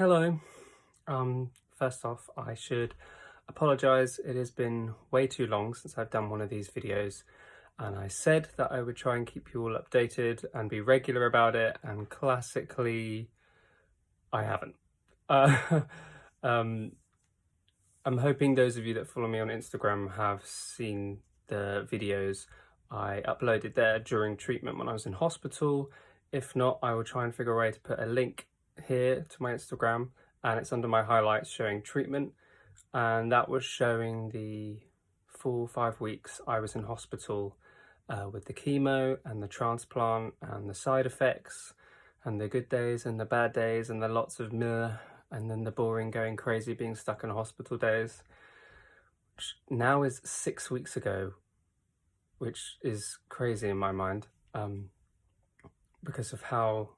Hello. First off, I should apologise. It has been way too long since I've done one of these videos, and I said that I would try and keep you all updated and be regular about it, and classically, I haven't. Uh, um, I'm hoping those of you that follow me on Instagram have seen the videos I uploaded there during treatment when I was in hospital. If not, I will try and figure a way to put a link here to my Instagram, and it's under my highlights showing treatment, and that was showing the full 5 weeks I was in hospital with the chemo and the transplant and the side effects and the good days and the bad days and the lots of meh and then the boring going crazy being stuck in a hospital days, which now is 6 weeks ago, which is crazy in my mind because of how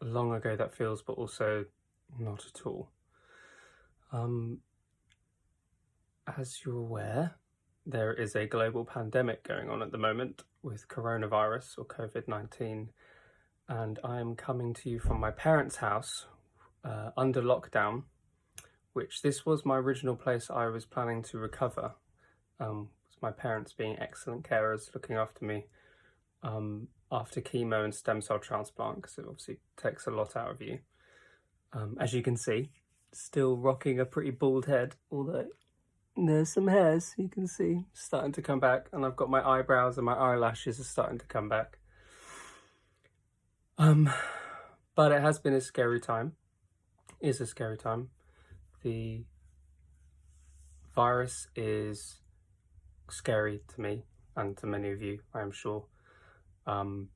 long ago that feels, but also not at all. As you're aware, there is a global pandemic going on at the moment with coronavirus or COVID-19, and I am coming to you from my parents' house under lockdown, which this was my original place I was planning to recover. My parents being excellent carers, looking after me after chemo and stem cell transplant, because it obviously takes a lot out of you. As you can see, still rocking a pretty bald head, although there's some hairs you can see starting to come back, and I've got my eyebrows and my eyelashes are starting to come back. But it has been a scary time. It is a scary time. The virus is scary to me and to many of you, I am sure. And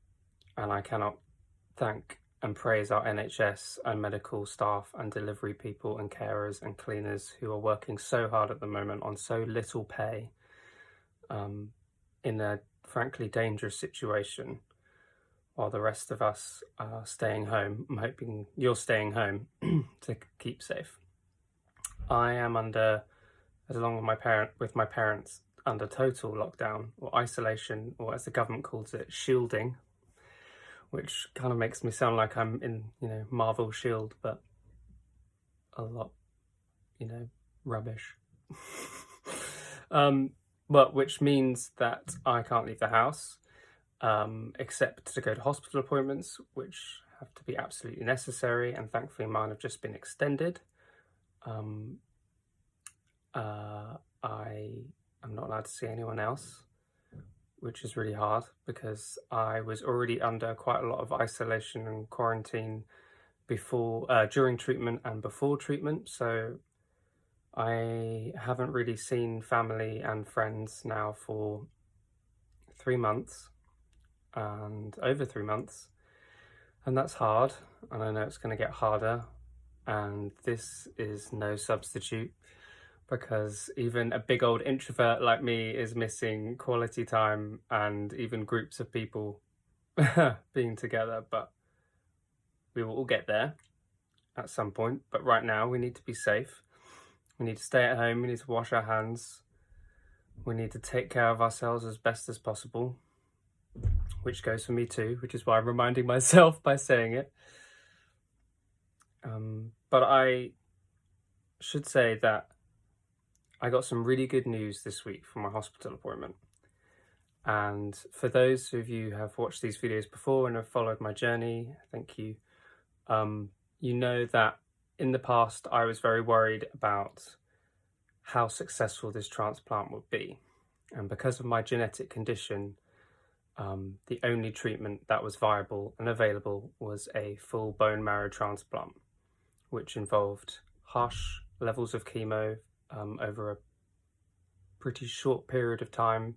I cannot thank and praise our NHS and medical staff and delivery people and carers and cleaners who are working so hard at the moment on so little pay in a frankly dangerous situation, while the rest of us are staying home. I'm hoping you're staying home to keep safe. I am under, along with my parents, under total lockdown or isolation, or as the government calls it, shielding, which kind of makes me sound like I'm in, Marvel Shield, but a lot, rubbish. But which means that I can't leave the house, except to go to hospital appointments, which have to be absolutely necessary, and thankfully mine have just been extended. I'm not allowed to see anyone else, which is really hard because I was already under quite a lot of isolation and quarantine during treatment and before treatment. So I haven't really seen family and friends now for 3 months and over 3 months. And that's hard. And I know it's going to get harder. And this is no substitute, because even a big old introvert like me is missing quality time and even groups of people being together. But we will all get there at some point. But right now we need to be safe. We need to stay at home. We need to wash our hands. We need to take care of ourselves as best as possible, which goes for me too, which is why I'm reminding myself by saying it. But I should say that I got some really good news this week from my hospital appointment. And for those of you who have watched these videos before and have followed my journey, thank you. You know that in the past I was very worried about how successful this transplant would be. And because of my genetic condition, the only treatment that was viable and available was a full bone marrow transplant, which involved harsh levels of chemo over a pretty short period of time,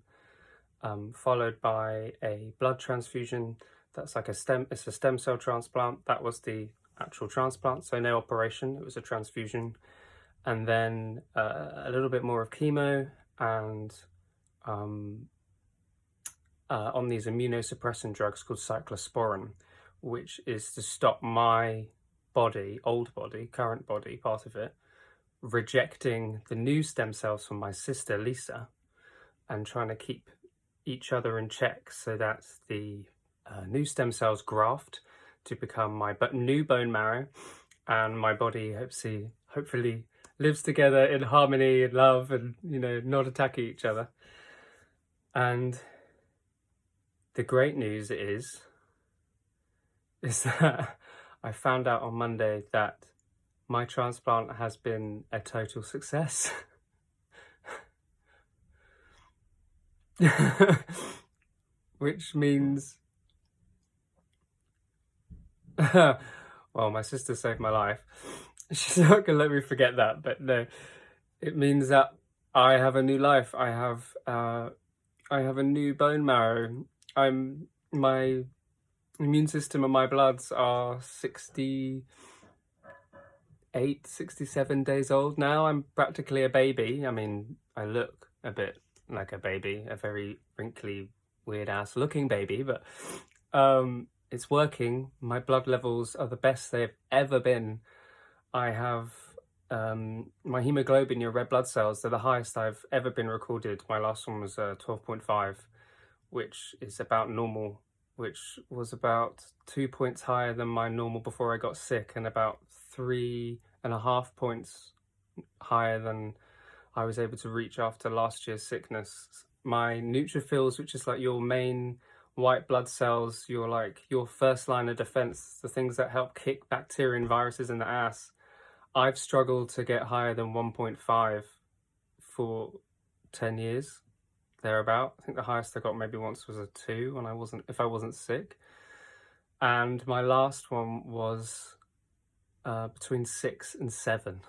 followed by a blood transfusion. That's like it's a stem cell transplant. That was the actual transplant, so no operation, it was a transfusion. And then a little bit more of chemo and on these immunosuppressant drugs called cyclosporin, which is to stop my body, current body, part of it, rejecting the new stem cells from my sister Lisa and trying to keep each other in check so that the new stem cells graft to become my new bone marrow and my body hopefully lives together in harmony and love and, not attacking each other. And the great news is that I found out on Monday that my transplant has been a total success. Which means, well, my sister saved my life. She's not gonna let me forget that, but no, it means that I have a new life. I have a new bone marrow. My immune system and my bloods are 68, 67 days old now. I'm practically a baby. I mean, I look a bit like a baby, a very wrinkly, weird ass looking baby, but it's working. My blood levels are the best they've ever been. I have my hemoglobin, your red blood cells, they're the highest I've ever been recorded. My last one was 12.5, which is about normal, which was about 2 points higher than my normal before I got sick, and about 3.5 points higher than I was able to reach after last year's sickness. My neutrophils, which is like your main white blood cells, your first line of defense, the things that help kick bacteria and viruses in the ass, I've struggled to get higher than 1.5 for 10 years, thereabout. I think the highest I got maybe once was a 2 when if I wasn't sick. And my last one was between 6 and 7,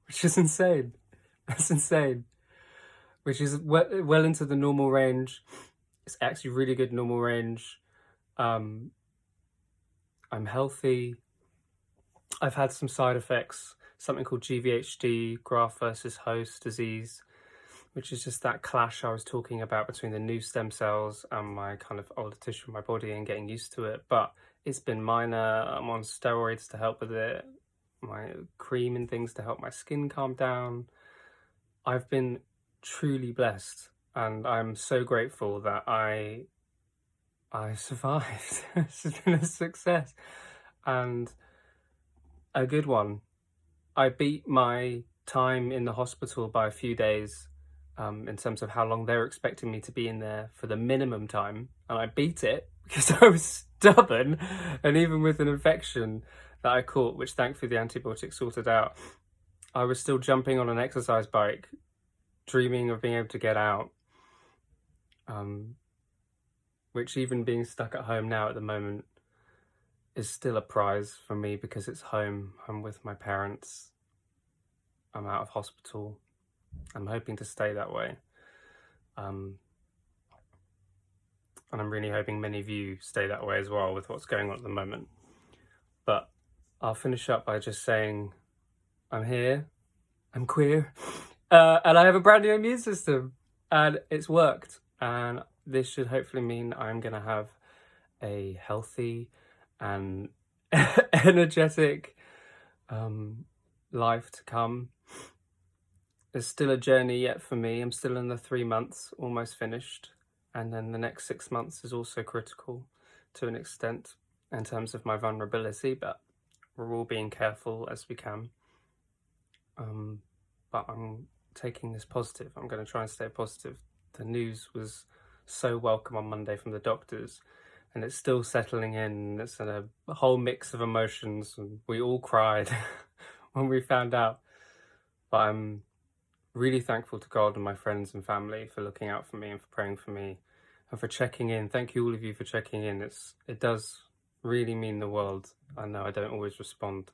which is insane. That's insane. Which is well into the normal range. It's actually really good normal range. I'm healthy. I've had some side effects, something called GVHD, graft versus host disease, which is just that clash I was talking about between the new stem cells and my kind of older tissue in my body and getting used to it. But it's been minor. I'm on steroids to help with it, my cream and things to help my skin calm down. I've been truly blessed, and I'm so grateful that I survived. It's been a success, and a good one. I beat my time in the hospital by a few days, in terms of how long they're expecting me to be in there for the minimum time, and I beat it because I was stubborn, and even with an infection that I caught, which thankfully the antibiotics sorted out, I was still jumping on an exercise bike, dreaming of being able to get out, which even being stuck at home now at the moment is still a prize for me because it's home. I'm with my parents. I'm out of hospital. I'm hoping to stay that way. And I'm really hoping many of you stay that way as well with what's going on at the moment. But I'll finish up by just saying I'm here, I'm queer, and I have a brand new immune system, and it's worked. And this should hopefully mean I'm going to have a healthy and energetic life to come. There's still a journey yet for me. I'm still in the 3 months, almost finished. And then the next 6 months is also critical to an extent in terms of my vulnerability, but we're all being careful as we can. But I'm taking this positive. I'm going to try and stay positive. The news was so welcome on Monday from the doctors, and it's still settling in. It's a whole mix of emotions, and we all cried when we found out. But I'm really thankful to God and my friends and family for looking out for me and for praying for me and for checking in. Thank you all of you for checking in. It does really mean the world. I know I don't always respond.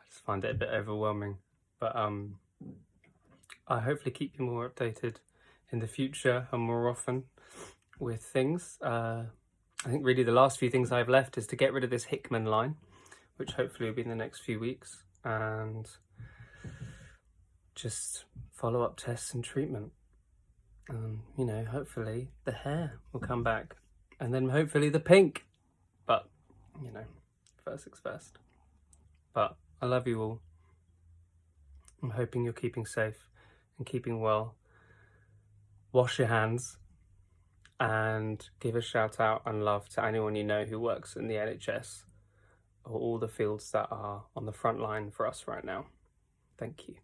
I just find it a bit overwhelming. But I hopefully keep you more updated in the future and more often with things. I think really the last few things I've left is to get rid of this Hickman line, which hopefully will be in the next few weeks, and just follow up tests and treatment. Hopefully the hair will come back, and then hopefully the pink. But, first things first. But I love you all. I'm hoping you're keeping safe and keeping well. Wash your hands and give a shout out and love to anyone you know who works in the NHS. or all the fields that are on the front line for us right now. Thank you.